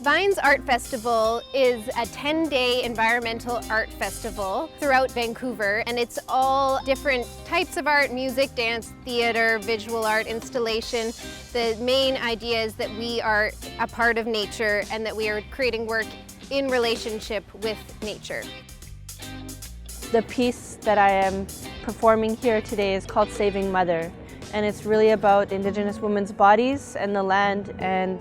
Vines Art Festival is a 10-day environmental art festival throughout Vancouver, and it's all different types of art: music, dance, theater, visual art, installation. The main idea is that we are a part of nature and that we are creating work in relationship with nature. The piece that I am performing here today is called Saving Mother, and it's really about Indigenous women's bodies and the land and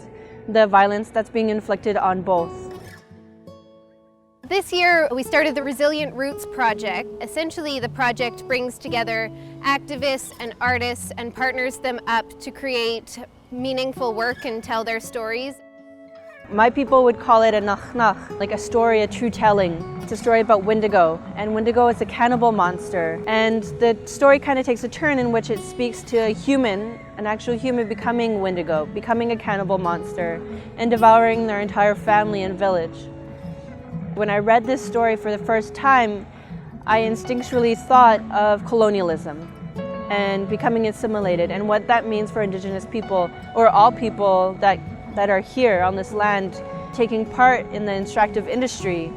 the violence that's being inflicted on both. This year we started the Resilient Roots project. Essentially, the project brings together activists and artists and partners them up to create meaningful work and tell their stories. My people would call it a nach, like a story, a true telling. It's a story about Wendigo, and Wendigo is a cannibal monster. And the story kind of takes a turn in which it speaks to a human, an actual human becoming Wendigo, becoming a cannibal monster, and devouring their entire family and village. When I read this story for the first time, I instinctually thought of colonialism and becoming assimilated and what that means for Indigenous people, or all people that are here on this land, taking part in the extractive industry.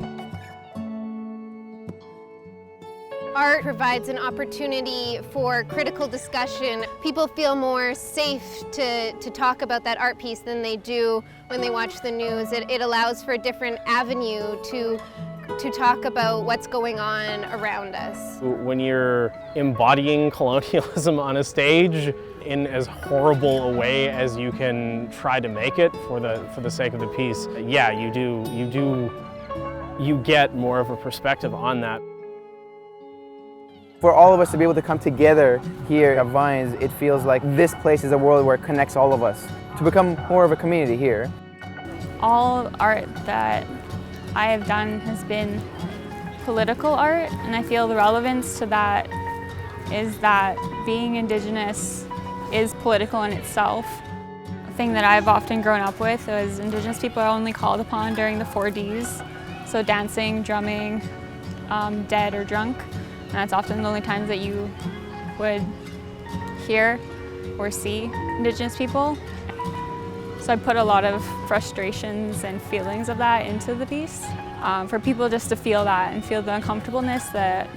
Art provides an opportunity for critical discussion. People feel more safe to talk about that art piece than they do when they watch the news. It allows for a different avenue to talk about what's going on around us. When you're embodying colonialism on a stage in as horrible a way as you can try to make it for the sake of the piece, yeah, you get more of a perspective on that. For all of us to be able to come together here at Vines, it feels like this place is a world where it connects all of us to become more of a community here. All art that I have done has been political art, and I feel the relevance to that is that being Indigenous is political in itself. A thing that I've often grown up with is Indigenous people are only called upon during the 4Ds, so dancing, drumming, dead or drunk, and that's often the only times that you would hear or see Indigenous people. So I put a lot of frustrations and feelings of that into the piece, for people just to feel that and feel the uncomfortableness that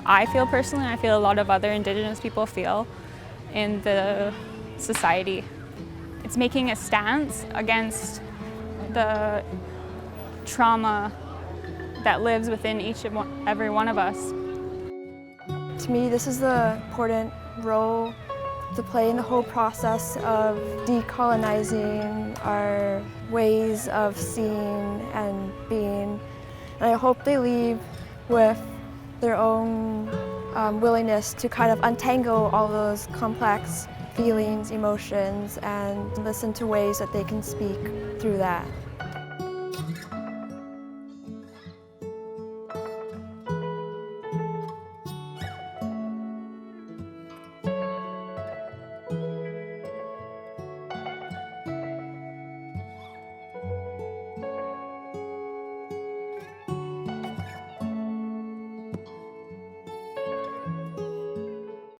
I feel personally, and I feel a lot of other Indigenous people feel in the society. It's making a stance against the trauma that lives within every one of us. To me, this is the important role to play in the whole process of decolonizing our ways of seeing and being. And I hope they leave with their own willingness to kind of untangle all those complex feelings, emotions, and listen to ways that they can speak through that.